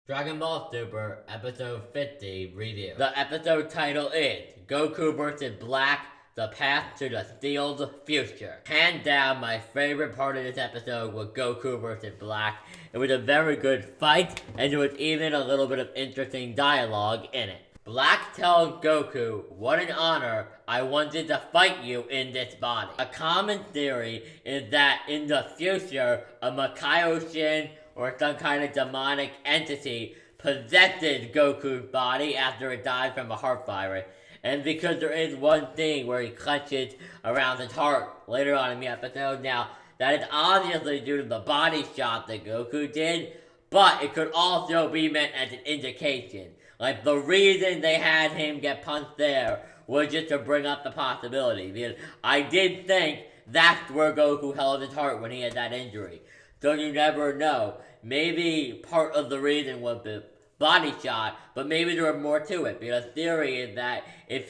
Dragon Ball Super Episode 50 Review. The episode title is Goku vs. Black, The Path to the Sealed Future. Hands down, my favorite part of this episode was Goku vs. Black. It was a very good fight, and there was even a little bit of interesting dialogue in it. Black tells Goku, "What an honor, I wanted to fight you in this body." A common theory is that in the future, a Makaoshin or some kind of demonic entity possessed Goku's body after it died from a heart virus. And because there is one thing where he clutches around his heart later on in the episode, now that is obviously due to the body shot that Goku did, but it could also be meant as an indication. Like, the reason they had him get punched there was just to bring up the possibility. Because I did think that's where Goku held his heart when he had that injury. So you never know. Maybe part of the reason was the body shot, but maybe there was more to it. Because the theory is that if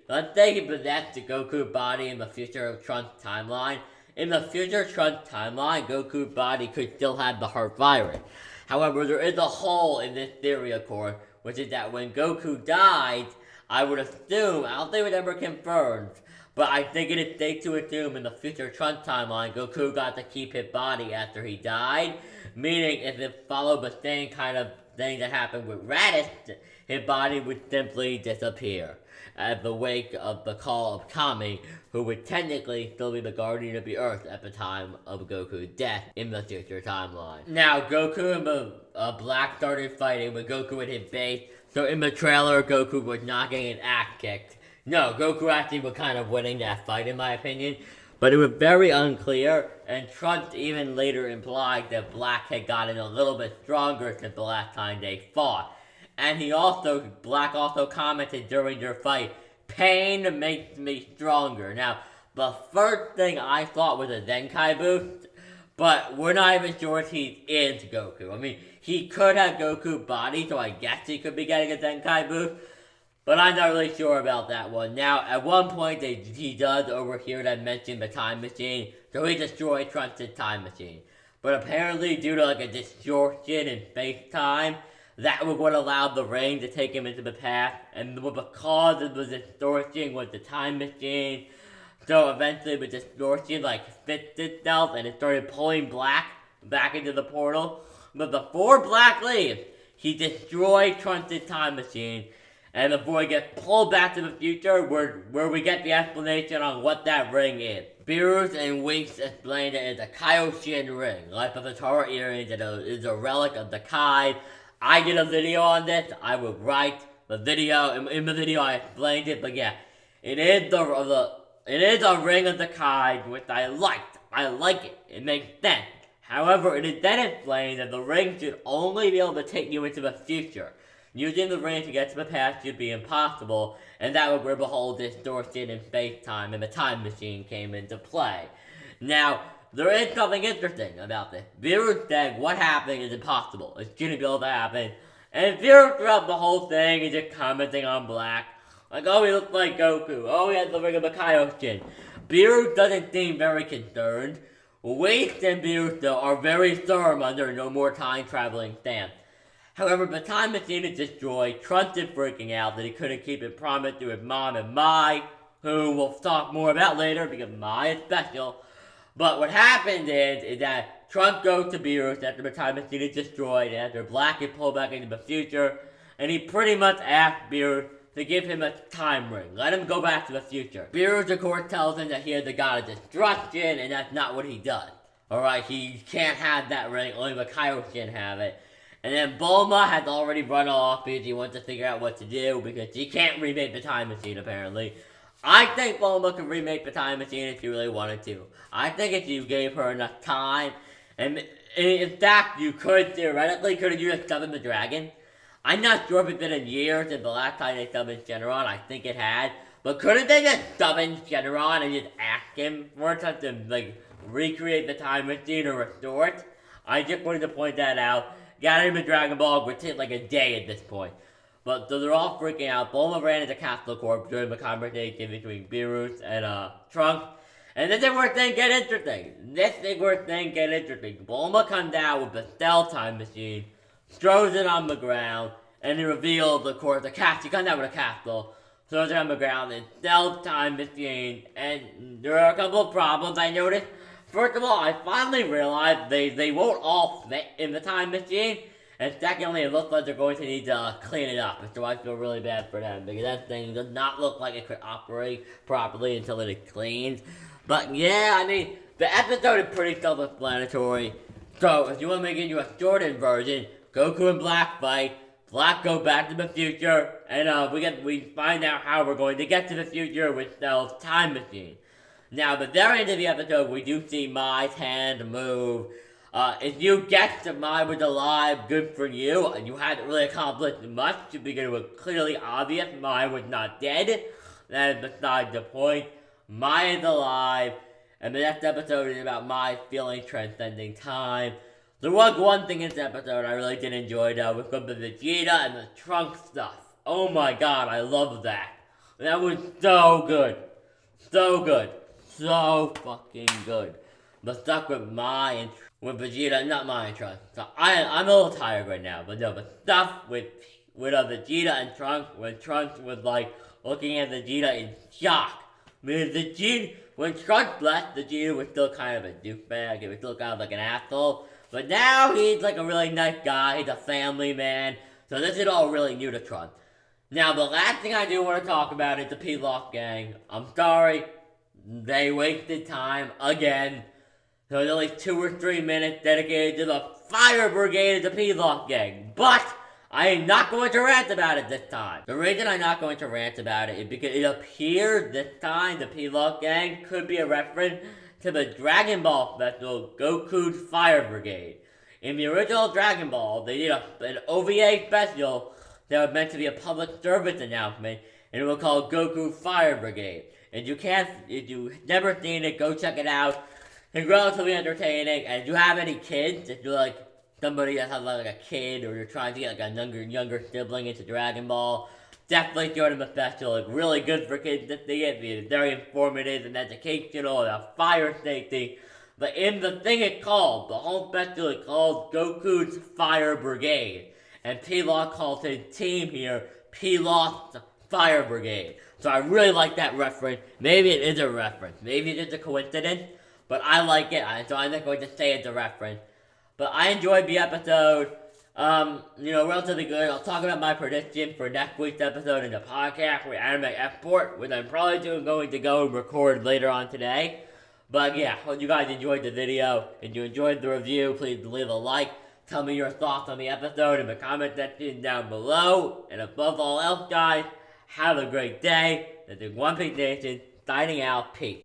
let's say he possessed the Goku body in the future of Trunks timeline, in the future Trunks timeline, Goku's body could still have the heart virus. However, there is a hole in this theory, of course, which is that when Goku died, I would assume, I don't think it was ever confirmed, but I think it is safe to assume in the future Trunks timeline, Goku got to keep his body after he died, meaning if it followed the same kind of thing that happened with Raditz, his body would simply disappear at the wake of the call of Kami, who would technically still be the guardian of the Earth at the time of Goku's death in the future timeline. Now, Goku and the Black started fighting with Goku at his base, so in the trailer, Goku was not getting an ass kicked. No, Goku actually was kind of winning that fight in my opinion, but it was very unclear, and Trunks even later implied that Black had gotten a little bit stronger since the last time they fought. And Black also commented during their fight, "Pain makes me stronger." Now, the first thing I thought was a Zenkai boost, but we're not even sure if he is Goku. I mean, he could have Goku's body, so I guess he could be getting a Zenkai boost, but I'm not really sure about that one. Now, at one point, he does overhear them mention the time machine, so he destroyed Trunks' time machine. But apparently, due to like a distortion in space-time, that was what allowed the ring to take him into the past, and the cause of the distortion was the time machine. So eventually the distortion fixed itself and it started pulling Black back into the portal. But before Black leaves, he destroyed Trunks' time machine, and before he gets pulled back to the future, where we get the explanation on what that ring is. Beerus and Winks explained it as a Kaioshin ring, like the Tara earrings, and it is a relic of the Kai. I did a video on this. I will write the video. In the video, I explained it, but yeah, it is a ring of the Kai, which I liked. I like it. It makes sense. However, it is then explained that the ring should only be able to take you into the future. Using the ring to get to the past should be impossible, and that was where the whole distortion in space-time and the time machine came into play. Now, there is something interesting about this. Beerus said what happened is impossible. It shouldn't be able to happen. And Beerus throughout the whole thing is just commenting on Black. Like, oh, he looks like Goku. Oh, he has the ring of the Kaioshin. Beerus doesn't seem very concerned. Waste and Beerus, though, are very firm on their no more time traveling stance. However, the time machine is destroyed. Trunks is freaking out that he couldn't keep his promise to his mom and Mai, who we'll talk more about later because Mai is special. But what happened is that Trunks goes to Beerus after the time machine is destroyed, and after Black is pulled back into the future, and he pretty much asked Beerus to give him a time ring. Let him go back to the future. Beerus, of course, tells him that he is the god of destruction, and that's not what he does. Alright, he can't have that ring, only the Kaioshin have it. And then Bulma has already run off because he wants to figure out what to do, because she can't remake the time machine, apparently. I think Bulma could remake the time machine if she really wanted to. I think if you gave her enough time, and in fact, you could theoretically have used Summon the Dragon. I'm not sure if it's been a year since the last time they summoned Shenron. I think it had. But couldn't they just summon Shenron and just ask him for something to, recreate the time machine or restore it? I just wanted to point that out. Got him in Dragon Ball would take a day at this point. But so they're all freaking out. Bulma ran into Castle Corp during the conversation between Beerus and Trunks. And this is where things get interesting. Bulma comes out with the Cell Time Machine, throws it on the ground, and he reveals, of course, the castle. He comes out with a castle, throws it on the ground, and sells time machine. And there are a couple of problems I noticed. First of all, I finally realized they won't all fit in the time machine. And secondly, it looks like they're going to need to clean it up, so I feel really bad for them, because that thing does not look like it could operate properly until it is cleaned. But yeah, I mean, the episode is pretty self-explanatory. So, if you want me to give you a shortened version, Goku and Black fight, Black go back to the future, and we find out how we're going to get to the future with Cell's time machine. Now, at the very end of the episode, we do see Mai's hand move. If you guessed that Mai was alive, good for you, and you hadn't really accomplished much, because it was clearly obvious Mai was not dead. That is beside the point. Mai is alive, and the next episode is about Mai's feeling transcending time. There was one thing in this episode I really did enjoy, though, with the Vegeta and the Trunks stuff. Oh my god, I love that. That was so good. So good. So fucking good. The stuff with Mai and with Vegeta, not Mai and Trunks. So I'm a little tired right now, but no, the stuff with Vegeta and Trunks, when Trunks was like looking at Vegeta in shock. Because when Trunks left, Vegeta was still kind of a douchebag. He was still kind of like an asshole. But now he's like a really nice guy. He's a family man. So this is all really new to Trunks. Now, the last thing I do want to talk about is the Pilaf gang. I'm sorry. They wasted time again. So there's only 2 or 3 minutes dedicated to the Fire Brigade of the Pilaf gang. But I am not going to rant about it this time. The reason I'm not going to rant about it is because it appears this time the Pilaf gang could be a reference to the Dragon Ball special, Goku's Fire Brigade. In the original Dragon Ball, they did an OVA special that was meant to be a public service announcement, and it was called Goku Fire Brigade. And if you've never seen it, go check it out. It's relatively entertaining, and if you have any kids, if you're like somebody that has like a kid, or you're trying to get like a younger sibling into Dragon Ball, definitely join them the special. It's really good for kids to see it. It's very informative and educational about fire safety. But in the thing it's called, the whole special is called Goku's Fire Brigade. And Pilaf calls his team here Pilaf's Fire Brigade. So I really like that reference. Maybe it is a reference. Maybe it is a coincidence. But I like it, so I'm not going to say it's a reference. But I enjoyed the episode. Relatively good. I'll talk about my prediction for next week's episode in the podcast with Anime Export, which I'm probably going to go and record later on today. But yeah, hope you guys enjoyed the video. If you enjoyed the review, please leave a like. Tell me your thoughts on the episode in the comment section down below. And above all else, guys, have a great day. This is One Piece Nation, signing out. Peace.